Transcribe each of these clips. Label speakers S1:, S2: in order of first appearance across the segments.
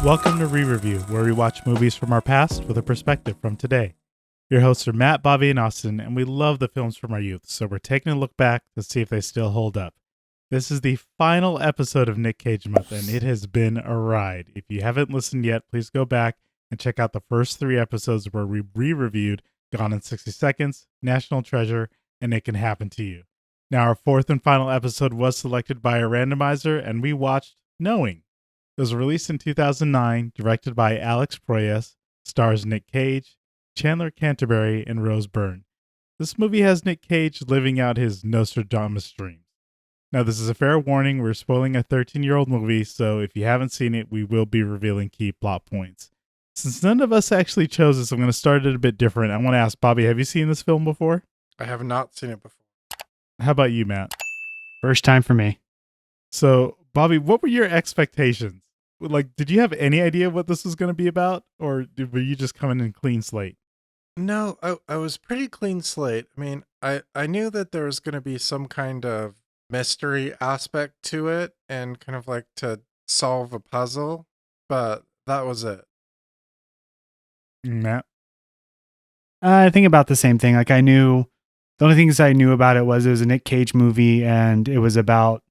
S1: Welcome to Re-Review, where we watch movies from our past with a perspective from today. Your hosts are Matt, Bobby, and Austin, and we love the films from our youth, so we're taking a look back to see if they still hold up. This is the final episode of Nic Cage Month, and it has been a ride. If you haven't listened yet, please go back and check out the first 3 episodes where we re-reviewed Gone in 60 Seconds, National Treasure, and It Can Happen to You. Now, our 4th and final episode was selected by a randomizer, and we watched Knowing. It was released in 2009, directed by Alex Proyas, stars Nic Cage, Chandler, Canterbury, and Rose Byrne. This movie has Nic Cage living out his Nostradamus dreams. Now, this is a fair warning. We're spoiling a 13-year-old movie, so if you haven't seen it, we will be revealing key plot points. Since none of us actually chose this, I'm going to start it a bit different. I want to ask Bobby, have you seen this film before?
S2: I have not seen it before.
S1: How about you, Matt?
S3: First time for me.
S1: So, Bobby, what were your expectations? Like, did you have any idea what this was going to be about? Or were you just coming in clean slate?
S2: No, I was pretty clean slate. I mean, I knew that there was going to be some kind of mystery aspect to it and kind of like to solve a puzzle, but that was it.
S1: Matt?
S3: I think about the same thing. Like the only things I knew about it was a Nic Cage movie and it was about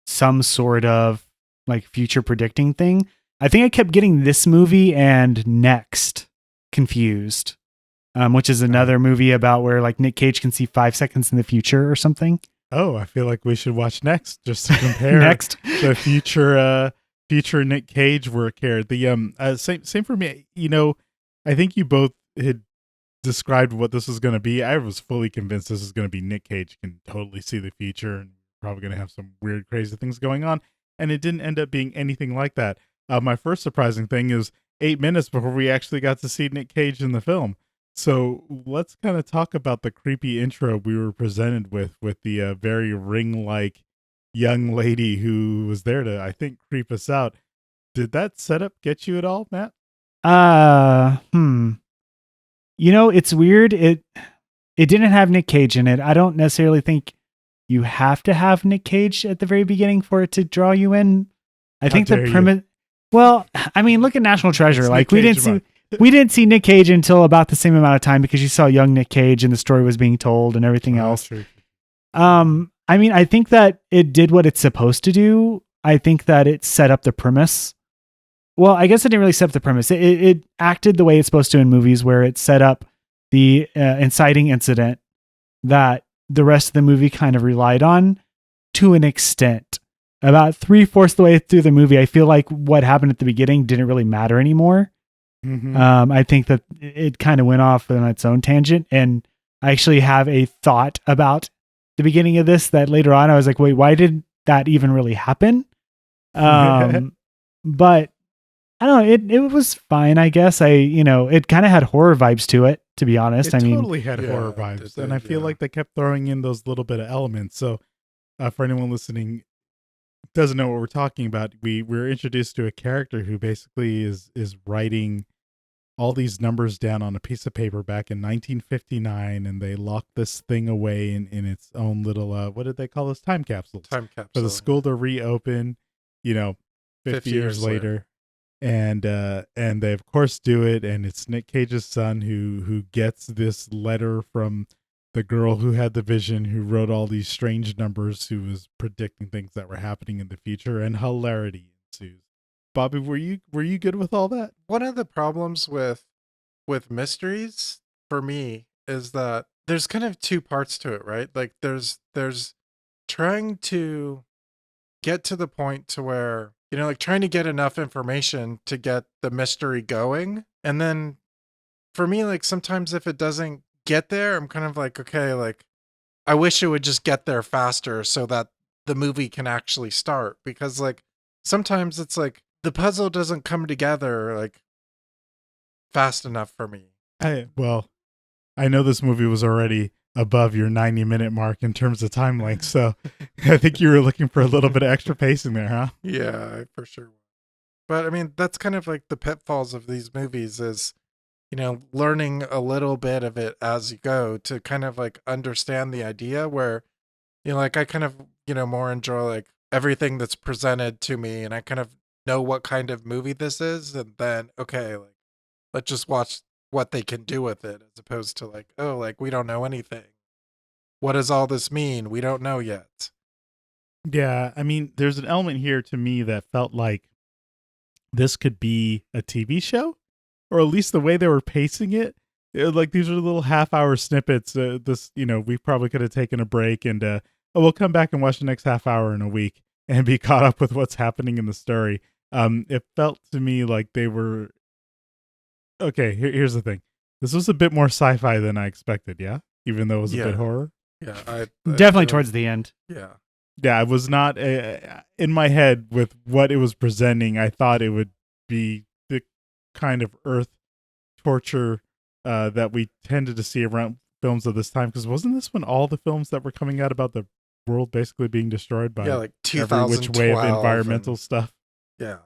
S3: some sort of like future predicting thing. I think I kept getting this movie and Next confused, which is another movie about where like Nic Cage can see 5 seconds in the future or something.
S1: Oh, I feel like we should watch Next just to compare
S3: Next.
S1: the future Nic Cage work here. The same for me. You know, I think you both had described what this was going to be. I was fully convinced this is going to be Nic Cage can totally see the future and probably going to have some weird, crazy things going on. And it didn't end up being anything like that. My first surprising thing is 8 minutes before we actually got to see Nic Cage in the film. So let's kind of talk about the creepy intro we were presented with the very Ring-like young lady who was there to, I think, creep us out. Did that setup get you at all, Matt?
S3: You know, it's weird. It didn't have Nic Cage in it. I don't necessarily think you have to have Nic Cage at the very beginning for it to draw you in. I think the premise. Well, I mean, look at National Treasure.
S1: It's
S3: like
S1: we
S3: didn't see Nic Cage until about the same amount of time because you saw young Nic Cage and the story was being told and everything else.
S1: True.
S3: I mean, I think that it did what it's supposed to do. I think that it set up the premise. Well, I guess it didn't really set up the premise. It acted the way it's supposed to in movies where it set up the inciting incident that the rest of the movie kind of relied on to an extent. About 3/4 of the way through the movie, I feel like what happened at the beginning didn't really matter anymore.
S1: Mm-hmm.
S3: I think that it kind of went off on its own tangent. And I actually have a thought about the beginning of this that later on I was like, wait, why did that even really happen? But I don't know. It was fine, I guess. It kind of had horror vibes to it, to be honest.
S1: It totally had horror vibes. And I feel like they kept throwing in those little bit of elements. So for anyone listening doesn't know what we're talking about, we're introduced to a character who basically is writing all these numbers down on a piece of paper back in 1959, and they locked this thing away in its own little what did they call this? Time capsules.
S2: Time capsule.
S1: For the school to reopen, 50 years later. And they of course do it, and it's Nic Cage's son who gets this letter from the girl who had the vision, who wrote all these strange numbers, who was predicting things that were happening in the future, and hilarity ensues. Bobby, were you good with all that?
S2: One of the problems with mysteries for me is that there's kind of 2 parts to it, right? Like there's trying to get to the point to where, like trying to get enough information to get the mystery going. And then for me, like sometimes if it doesn't get there, I'm kind of like, okay, like I wish it would just get there faster so that the movie can actually start. Because like sometimes it's like the puzzle doesn't come together like fast enough for me.
S1: I know this movie was already above your 90-minute mark in terms of time length, so I think you were looking for a little bit of extra pacing there, huh?
S2: Yeah, for sure. But I mean, that's kind of like the pitfalls of these movies is, learning a little bit of it as you go to kind of like understand the idea where, like I kind of, more enjoy like everything that's presented to me, and I kind of know what kind of movie this is, and then okay, like let's just watch what they can do with it, as opposed to like, oh, like we don't know anything. What does all this mean? We don't know yet.
S1: Yeah, I mean, there's an element here to me that felt like this could be a TV show, or at least the way they were pacing it. Like these are little half-hour snippets. We probably could have taken a break and we'll come back and watch the next half hour in a week and be caught up with what's happening in the story. It felt to me like they were okay. Here's the thing: this was a bit more sci-fi than I expected. Yeah, even though it was a bit horror.
S2: Yeah, I
S3: Definitely towards the end.
S2: Yeah.
S1: Yeah, I was not in my head with what it was presenting. I thought it would be the kind of Earth torture that we tended to see around films of this time. Because wasn't this when all the films that were coming out about the world basically being destroyed by
S2: like
S1: every which way of environmental stuff?
S2: Yeah.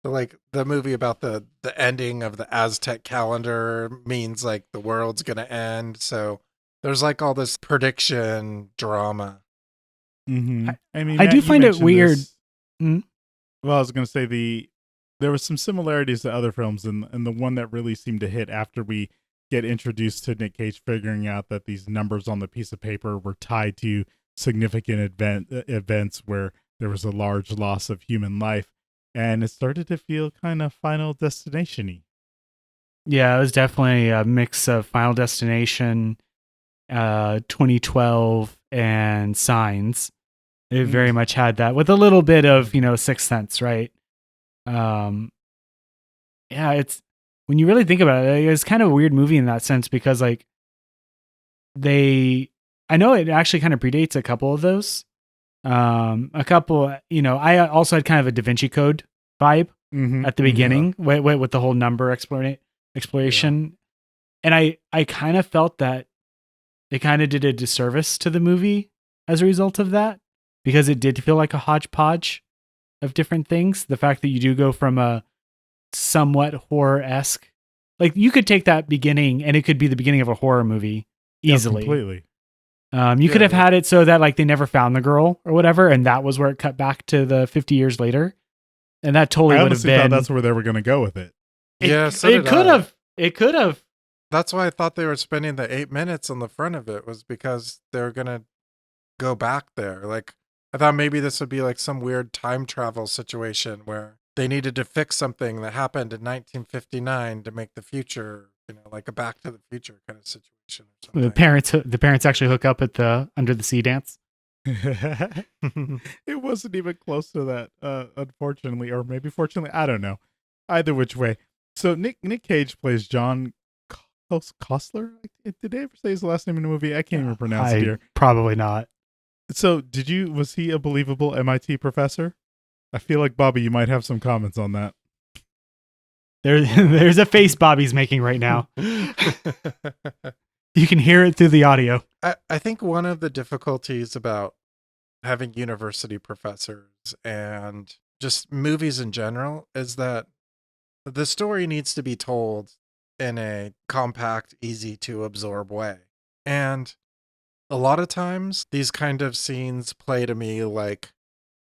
S2: So like the movie about the ending of the Aztec calendar means like the world's going to end. So there's like all this prediction drama.
S1: Mm-hmm. I mean,
S3: I
S1: Matt,
S3: do
S1: you
S3: find it
S1: mentioned
S3: weird.
S1: this.
S3: Hmm?
S1: Well, I was going to say there were some similarities to other films, and the one that really seemed to hit after we get introduced to Nic Cage figuring out that these numbers on the piece of paper were tied to significant events where there was a large loss of human life, and it started to feel kind of Final Destination-y.
S3: Yeah, it was definitely a mix of Final Destination, 2012, and Signs. It very much had that with a little bit of, Sixth Sense, right? Yeah, it's when you really think about it, it's kind of a weird movie in that sense because like I know it actually kind of predates a couple of those. A couple, I also had kind of a Da Vinci Code vibe at the beginning with the whole number exploration. And I kind of felt that they kind of did a disservice to the movie as a result of that, because it did feel like a hodgepodge of different things. The fact that you do go from a somewhat horror-esque, like you could take that beginning and it could be the beginning of a horror movie easily.
S1: Yeah, completely.
S3: You could have had it so that like they never found the girl or whatever, and that was where it cut back to the 50 years later. And that totally would have been.
S1: Thought that's where they were going to go with it.
S3: It could have. It could have.
S2: That's why I thought they were spending the 8 minutes on the front of it, was because they were going to go back there. Like, I thought maybe this would be like some weird time travel situation where they needed to fix something that happened in 1959 to make the future, like a Back to the Future kind of situation or something.
S3: The parents actually hook up at the under the sea dance.
S1: It wasn't even close to that, unfortunately, or maybe fortunately. I don't know. Either which way. So Nic Cage plays John Costler. Did they ever say his last name in the movie? I can't even pronounce it here.
S3: Probably not.
S1: So was he a believable MIT professor? I feel like, Bobby, you might have some comments on that.
S3: There's a face Bobby's making right now. You can hear it through the audio.
S2: I think one of the difficulties about having university professors and just movies in general is that the story needs to be told in a compact, easy to absorb way. And a lot of times these kind of scenes play to me like,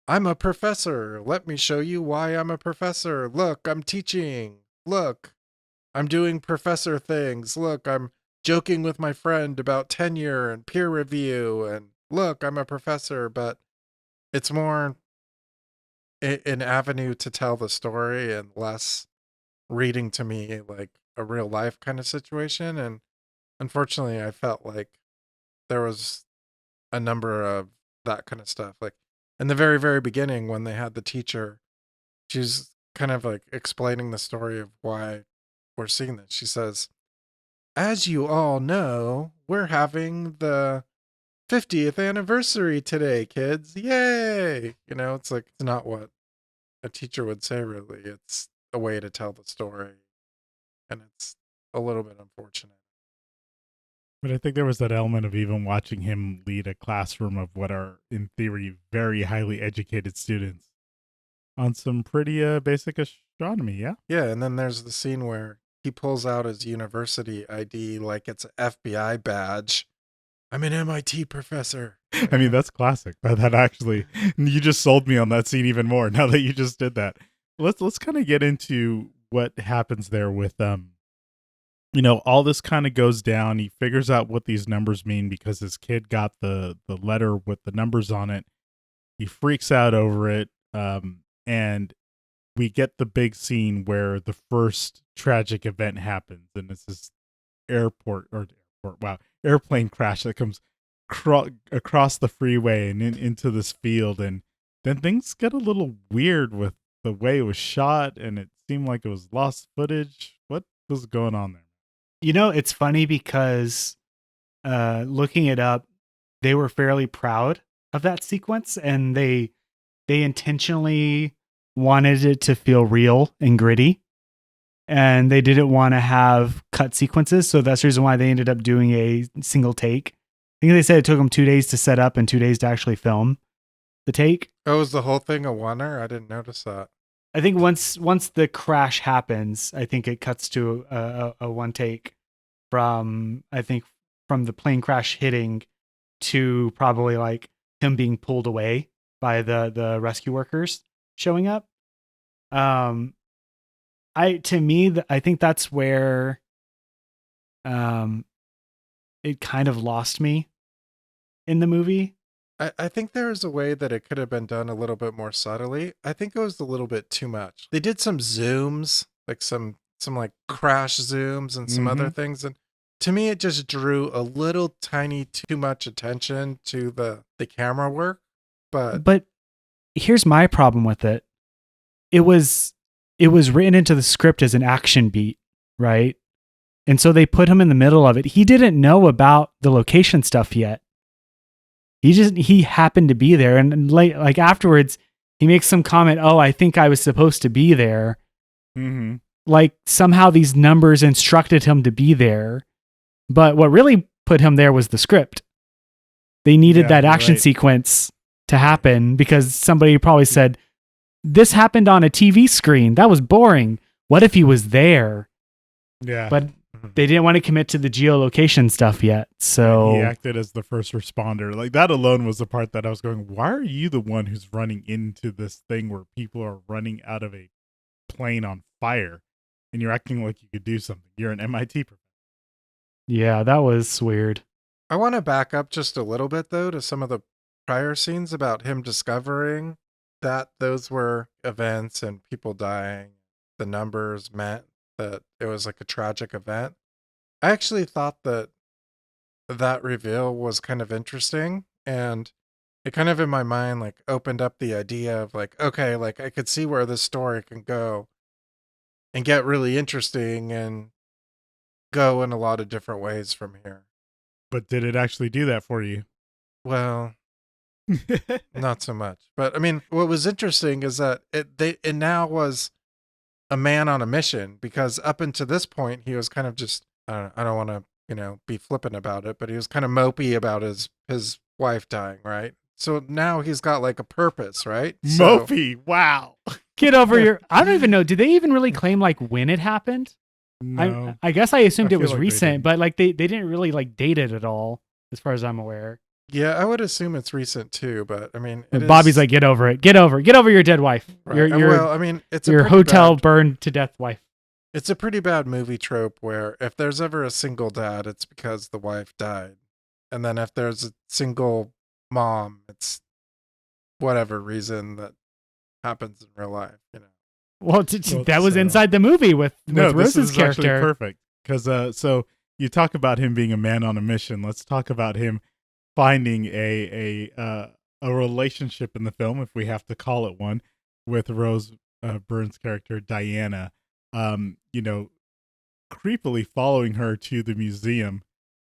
S2: I'm a professor. Let me show you why I'm a professor. Look, I'm teaching. Look, I'm doing professor things. Look, I'm joking with my friend about tenure and peer review. And look, I'm a professor. But it's more an avenue to tell the story and less reading to me like a real life kind of situation. And unfortunately, I felt like there was a number of that kind of stuff. Like in the very, very beginning, when they had the teacher, she's kind of like explaining the story of why we're seeing this. She says, as you all know, we're having the 50th anniversary today, kids. Yay! It's like, it's not what a teacher would say, really. It's a way to tell the story. And it's a little bit unfortunate.
S1: But I think there was that element of even watching him lead a classroom of what are, in theory, very highly educated students on some pretty basic astronomy, yeah?
S2: Yeah, and then there's the scene where he pulls out his university ID like it's an FBI badge. I'm an MIT professor.
S1: I mean, that's classic. That actually, you just sold me on that scene even more now that you just did that. let's kind of get into what happens there with all this kind of goes down. He figures out what these numbers mean because his kid got the letter with the numbers on it. He freaks out over it. And we get the big scene where the first tragic event happens, and it's this airplane crash that comes across the freeway and into this field, and then things get a little weird with the way it was shot, and it seemed like it was lost footage. What was going on there?
S3: It's funny because looking it up, they were fairly proud of that sequence, and they intentionally wanted it to feel real and gritty, and they didn't want to have cut sequences. So that's the reason why they ended up doing a single take. I think they said it took them 2 days to set up and 2 days to actually film the take.
S2: Oh, is the whole thing a oneer? I didn't notice that.
S3: I think once the crash happens, I think it cuts to a one take from the plane crash hitting to probably like him being pulled away by the rescue workers showing up. I think that's where it kind of lost me in the movie.
S2: I think there is a way that it could have been done a little bit more subtly. I think it was a little bit too much. They did some zooms, like some like crash zooms and some other things, and to me it just drew a little tiny too much attention to the camera work. But
S3: here's my problem with it. It was written into the script as an action beat, right? And so they put him in the middle of it. He didn't know about the location stuff yet. He happened to be there, and like afterwards, he makes some comment. Oh, I think I was supposed to be there.
S1: Mm-hmm.
S3: Like somehow these numbers instructed him to be there, but what really put him there was the script. They needed that action sequence to happen because somebody probably said, "This happened on a TV screen. That was boring. What if he was there?"
S1: Yeah,
S3: but they didn't want to commit to the geolocation stuff yet. So
S1: he acted as the first responder. Like that alone was the part that I was going, why are you the one who's running into this thing where people are running out of a plane on fire and you're acting like you could do something? You're an MIT professor.
S3: Yeah, that was weird.
S2: I want to back up just a little bit though to some of the prior scenes about him discovering that those were events and people dying. The numbers meant that it was like a tragic event. I actually thought that reveal was kind of interesting, and it kind of in my mind like opened up the idea of like, okay, like I could see where this story can go and get really interesting and go in a lot of different ways from here.
S1: But did it actually do that for you?
S2: Well, not so much. But I mean, what was interesting is that it now was a man on a mission, because up until this point he was kind of just I don't want to be flippant about it, but he was kind of mopey about his wife dying, right? So now he's got like a purpose, right?
S1: Mopey, wow.
S3: Get over your I don't even know, did they even really claim like when it happened?
S1: No.
S3: I guess I assumed it was
S1: like
S3: recent, but like they didn't really like date it at all as far as I'm aware.
S2: Yeah, I would assume it's recent too, but I mean,
S3: Bobby's like, get over it. Get over your dead wife.
S2: Right. Well, I mean, it's
S3: your hotel burned to death wife.
S2: It's a pretty bad movie trope where if there's ever a single dad, it's because the wife died. And then if there's a single mom, it's whatever reason that happens in real life,
S3: Well, that was inside the movie with Rose's character.
S1: Actually perfect. Because so you talk about him being a man on a mission. Let's talk about him finding a relationship in the film, if we have to call it one, with Rose Byrne's character Diana. Creepily following her to the museum,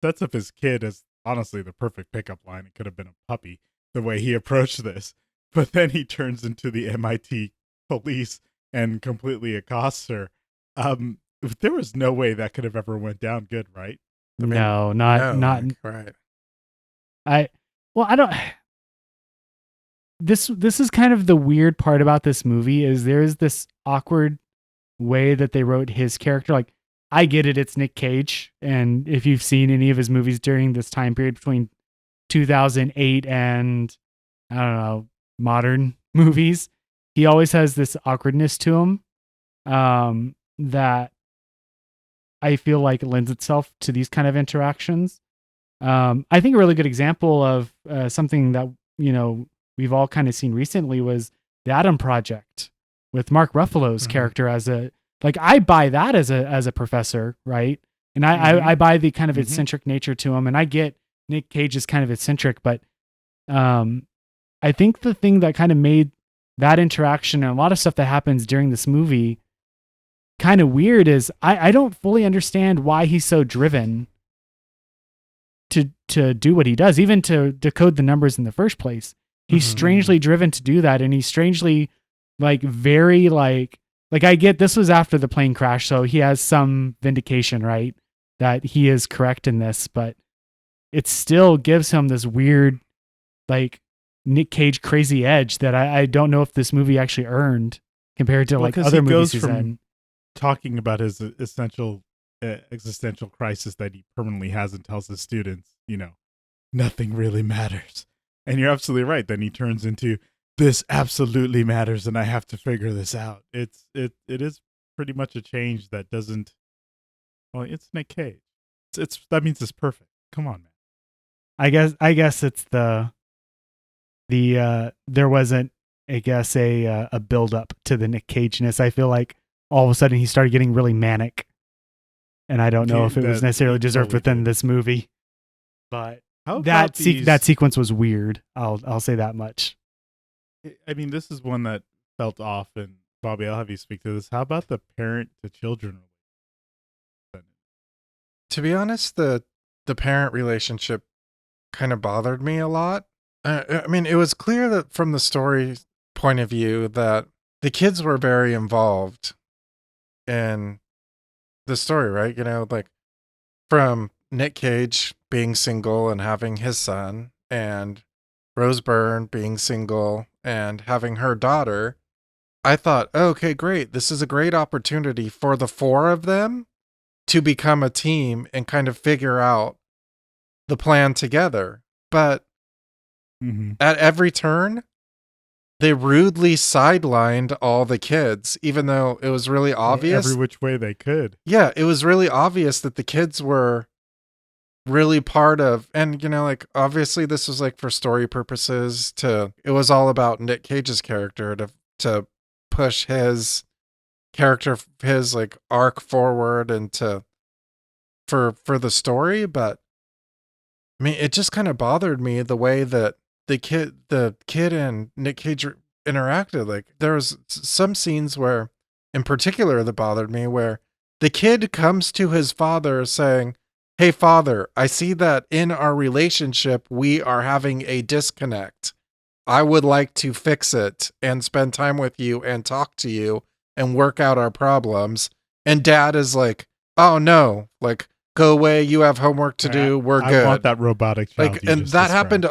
S1: sets up his kid as honestly the perfect pickup line. It could have been a puppy the way he approached this, but then he turns into the MIT police and completely accosts her. There was no way that could have ever went down good, right?
S3: Not
S2: right.
S3: I don't. This is kind of the weird part about this movie is there is this awkward way that they wrote his character. Like, I get it, it's Nic Cage, and if you've seen any of his movies during this time period between 2008 and I don't know, modern movies, he always has this awkwardness to him that I feel like lends itself to these kind of interactions. I think a really good example of something that, we've all kind of seen recently was the Adam Project with Mark Ruffalo's character I buy that as a professor, right? And I buy the kind of eccentric nature to him, and I get Nic Cage is kind of eccentric, but I think the thing that kind of made that interaction and a lot of stuff that happens during this movie kind of weird is I don't fully understand why he's so driven to do what he does, even to decode the numbers in the first place. He's strangely driven to do that, and he's strangely very I get this was after the plane crash, so he has some vindication, right? That he is correct in this, but it still gives him this weird Nic Cage crazy edge that I don't know if this movie actually earned compared to other movies he's in.
S1: Talking about his essential existential crisis that he permanently has and tells his students, nothing really matters. And you're absolutely right. Then he turns into, this absolutely matters and I have to figure this out. It is pretty much a change that doesn't, it's Nic Cage. That means it's perfect. Come on, man.
S3: I guess it's the there wasn't, I guess, a build up to the Nic Cage-ness. I feel like all of a sudden he started getting really manic, and I don't know if it was necessarily deserved within this movie. But that sequence was weird. I'll say that much.
S1: I mean, this is one that felt off, and Bobby, I'll have you speak to this. How about the parent to children?
S2: To be honest, the parent relationship kind of bothered me a lot. I mean, it was clear that from the story point of view that the kids were very involved in the story, right? From Nic Cage being single and having his son, and Rose Byrne being single and having her daughter. I thought, okay, great. This is a great opportunity for the four of them to become a team and kind of figure out the plan together. But at every turn, they rudely sidelined all the kids, even though it was really obvious.
S1: Every which way they could.
S2: Yeah, it was really obvious that the kids were really part of, and obviously this was for story purposes, it was all about Nic Cage's character to push his character, his arc forward and for the story. But I mean, it just kind of bothered me the way that the kid and Nic Cage interacted. There was some scenes where, in particular, that bothered me, where the kid comes to his father saying, "Hey, father, I see that in our relationship, we are having a disconnect. I would like to fix it and spend time with you and talk to you and work out our problems." And dad is like, "Oh no, go away. You have homework to do. We're good."
S1: I want that robotic child.
S2: And that happened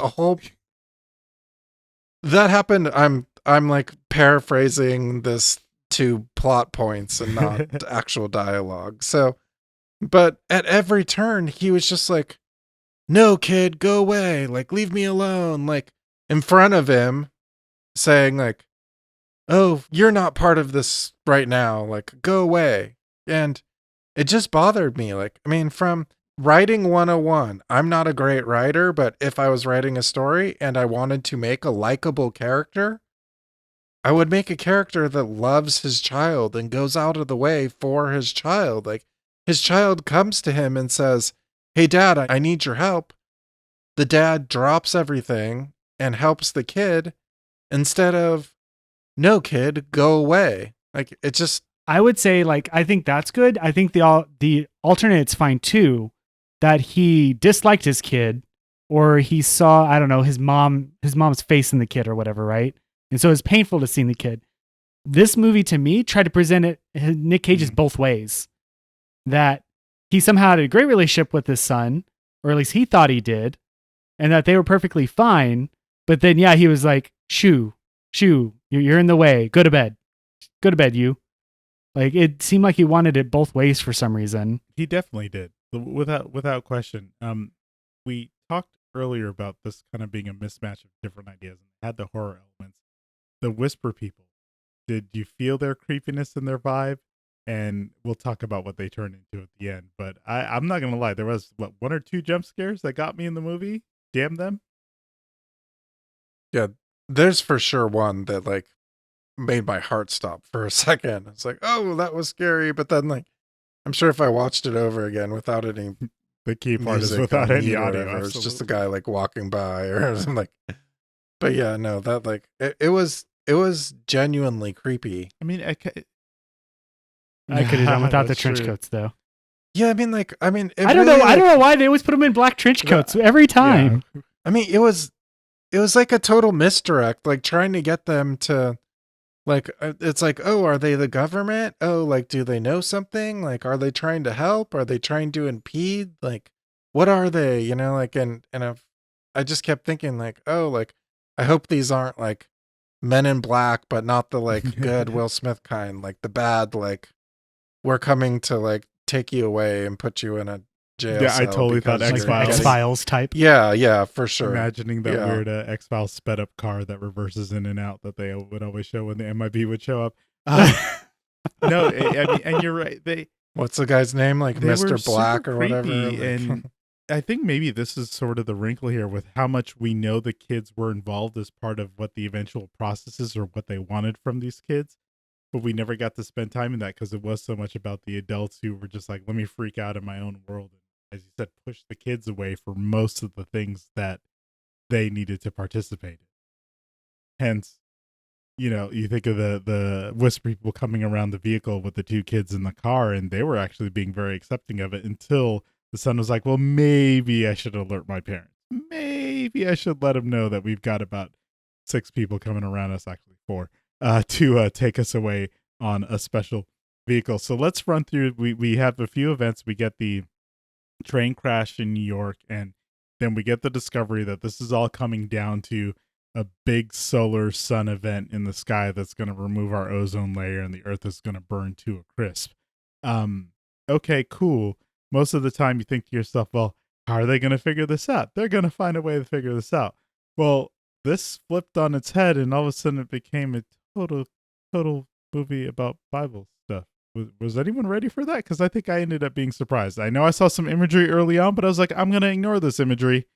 S2: I'm paraphrasing this to plot points and not actual dialogue. So, but at every turn, he was just like, "No, kid, go away. Leave me alone." In front of him, saying "Oh, you're not part of this right now. Go away." And it just bothered me. I mean, from writing 101, I'm not a great writer, but if I was writing a story and I wanted to make a likable character, I would make a character that loves his child and goes out of the way for his child. His child comes to him and says, "Hey, Dad, I need your help." The dad drops everything and helps the kid instead of, "No, kid, go away." It just...
S3: I would say, I think that's good. I think the alternate's fine too, that he disliked his kid, or he saw, I don't know, his mom's face in the kid or whatever, right? And so it's painful to see the kid. This movie, to me, tried to present it, Nic Cage's both ways. That he somehow had a great relationship with his son, or at least he thought he did, and that they were perfectly fine. But then, he was like, "Shoo, you're in the way. Go to bed, you." It seemed like he wanted it both ways for some reason.
S1: He definitely did, without question. We talked earlier about this kind of being a mismatch of different ideas, and had the horror elements, the whisper people. Did you feel their creepiness and their vibe? And we'll talk about what they turned into at the end. But I'm not gonna lie, there was one or two jump scares that got me in the movie. Damn them.
S2: Yeah, there's for sure one that like made my heart stop for a second. It's like, oh, that was scary. But then like, I'm sure if I watched it over again without any
S1: The key part is
S2: music
S1: without
S2: on
S1: any
S2: mute or
S1: audio.
S2: whatever, it's just a
S1: Absolutely.
S2: guy like walking by or something like. But yeah, no, that like it was genuinely creepy.
S1: I mean,
S3: I could have done without the
S1: That's
S3: trench
S1: true.
S3: coats, though.
S2: Yeah, I mean, like,
S3: I don't know. I don't know why they always put them in black trench coats every time.
S1: Yeah.
S2: I mean, it was like a total misdirect, like trying to get them to, like, it's like, oh, are they the government? Oh, like, do they know something? Like, are they trying to help? Are they trying to impede? Like, what are they? You know, like, and I just kept thinking, like, oh, like, I hope these aren't like Men in Black, but not the like good Will Smith kind, like the bad, like, we're coming to like take you away and put you in a jail
S1: Yeah, I
S2: cell
S1: totally thought
S2: because
S3: Like
S2: you're
S3: the
S1: X-Files.
S3: X-Files type.
S2: Yeah, for sure.
S1: Imagining that
S2: Yeah.
S1: weird X-Files sped up car that reverses in and out that they would always show when the MIB would show up. No, I mean, and you're right.
S2: What's the guy's name? Like
S1: They were
S2: Mr. Black
S1: super
S2: or whatever.
S1: creepy,
S2: Like,
S1: and I think maybe this is sort of the wrinkle here with how much we know the kids were involved as part of what the eventual process is or what they wanted from these kids. But we never got to spend time in that because it was so much about the adults who were just like, let me freak out in my own world. And as you said, push the kids away for most of the things that they needed to participate in. Hence, you think of the Whisper people coming around the vehicle with the two kids in the car, and they were actually being very accepting of it until the son was like, well, maybe I should alert my parents. Maybe I should let them know that we've got about 6 people coming around us, actually 4, to take us away on a special vehicle. So let's run through. We have a few events. We get the train crash in New York, and then we get the discovery that this is all coming down to a big solar sun event in the sky that's going to remove our ozone layer and the earth is going to burn to a crisp. Okay, cool. Most of the time you think to yourself, well, how are they going to figure this out? They're going to find a way to figure this out. Well, this flipped on its head and all of a sudden it became a total movie about Bible stuff. Was anyone ready for that? Because I think I ended up being surprised. I know I saw some imagery early on, but I was like, I'm going to ignore this imagery.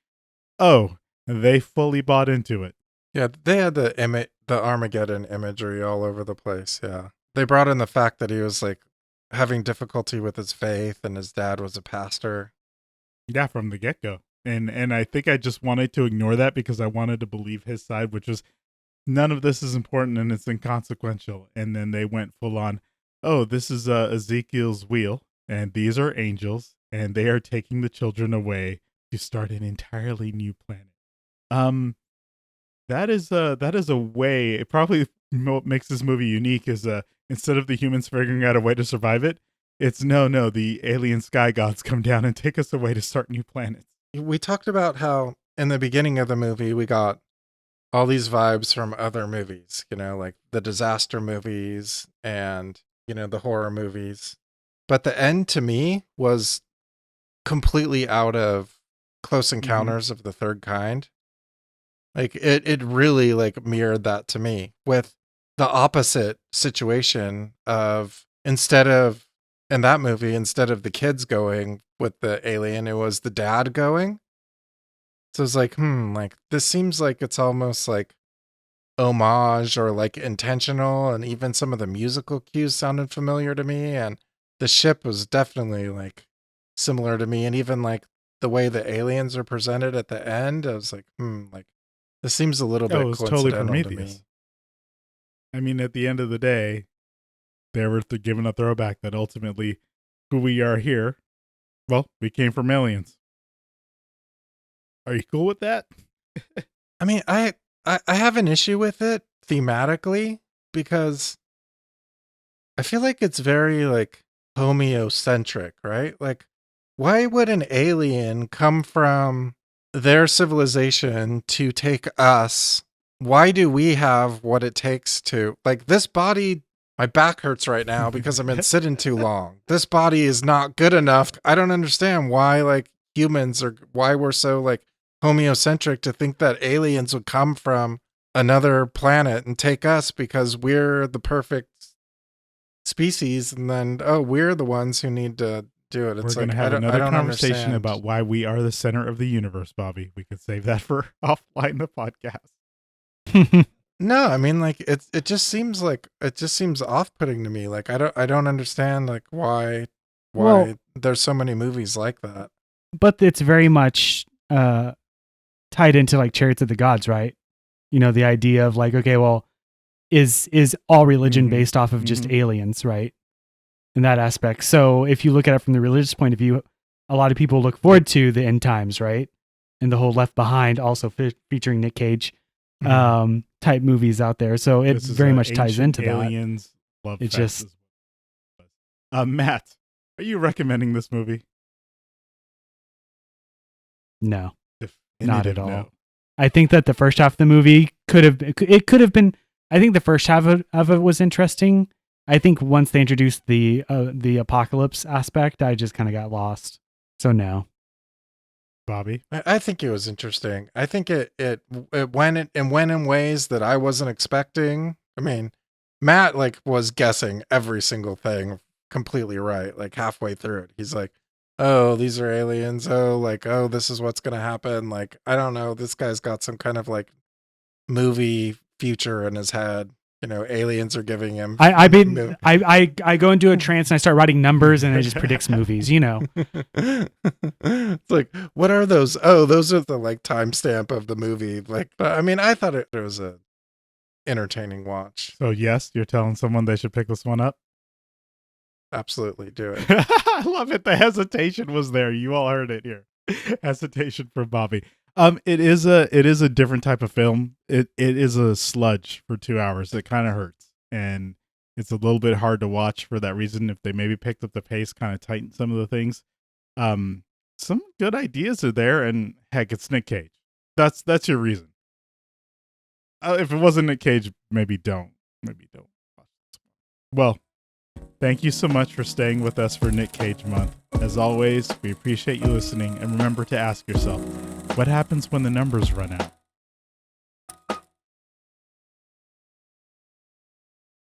S1: Oh, they fully bought into it.
S2: yeah, they had the Armageddon imagery all over the place. Yeah, they brought in the fact that he was like having difficulty with his faith, and his dad was a pastor.
S1: Yeah, from the get-go. And I think I just wanted to ignore that because I wanted to believe his side, which was none of this is important and it's inconsequential. And then they went full on, oh, this is Ezekiel's wheel, and these are angels, and they are taking the children away to start an entirely new planet. That is a way. It probably what makes this movie unique is instead of the humans figuring out a way to survive it, it's no, the alien sky gods come down and take us away to start new planets.
S2: We talked about how in the beginning of the movie we got all these vibes from other movies, like the disaster movies and the horror movies. But the end to me was completely out of Close Encounters of the Third Kind. Like it really like mirrored that to me with the opposite situation of instead of the kids going with the alien, it was the dad going. So it's like, like this seems like it's almost like homage or like intentional, and even some of the musical cues sounded familiar to me, and the ship was definitely like similar to me, and even like the way the aliens are presented at the end, I was like, like this seems a little bit
S1: it was totally
S2: coincidental to me.
S1: Prometheus. I mean, at the end of the day, they were given a throwback that ultimately who we are here, well, we came from aliens. Are you cool with that?
S2: I mean, I have an issue with it thematically because I feel like it's very like homeocentric, right? Like, why would an alien come from their civilization to take us? Why do we have what it takes to like this body? My back hurts right now because I've been sitting too long. This body is not good enough. I don't understand why like humans why we're so like homeocentric to think that aliens would come from another planet and take us because we're the perfect species, and then we're the ones who need to do it. It's
S1: We're going to
S2: like
S1: have
S2: I
S1: another
S2: don't
S1: conversation
S2: understand.
S1: about why we are the center of the universe, Bobby. We could save that for offline the podcast.
S2: No, I mean, like it just seems off-putting to me. Like I don't understand like why
S3: Well,
S2: there's so many movies like that.
S3: but it's very much tied into like Chariots of the Gods, right? You know, the idea of like, okay, well, is all religion
S1: Mhm.
S3: based off of just aliens, right? In that aspect. So if you look at it from the religious point of view, a lot of people look forward to the end times, right? And the whole Left Behind, also featuring Nic Cage, type movies out there. So it
S1: This is
S3: very much ties
S1: ancient
S3: into that.
S1: aliens love
S3: It
S1: fest
S3: just-
S1: is what it was. Matt, are you recommending this movie?
S3: No, not at
S1: Definitive
S3: all.
S1: no.
S3: I think that the first half of the movie could have been. I think the first half of it was interesting. I think once they introduced the apocalypse aspect, I just kind of got lost. So no.
S1: Bobby?
S2: I think it was interesting. I think it went in ways that I wasn't expecting. I mean, Matt like was guessing every single thing completely right. Like halfway through it, he's like, "Oh, these are aliens. Oh, this is what's gonna happen." Like, I don't know. This guy's got some kind of like movie future in his head. You know, aliens are giving him.
S3: I go into a trance and I start writing numbers and it just predicts movies. You know.
S2: It's like, what are those? Oh, those are the like timestamp of the movie. Like, I mean, I thought it was a entertaining watch.
S1: So yes, you're telling someone they should pick this one up?
S2: Absolutely, do it.
S1: I love it. The hesitation was there. You all heard it here. Hesitation from Bobby. It is a different type of film. It is a sludge for 2 hours. It kind of hurts, and it's a little bit hard to watch for that reason. If they maybe picked up the pace, kind of tightened some of the things. Some good ideas are there, and heck, it's Nic Cage. That's your reason. If it wasn't Nic Cage, maybe don't. Well, thank you so much for staying with us for Nic Cage Month. As always, we appreciate you listening, and remember to ask yourself, what happens when the numbers run out?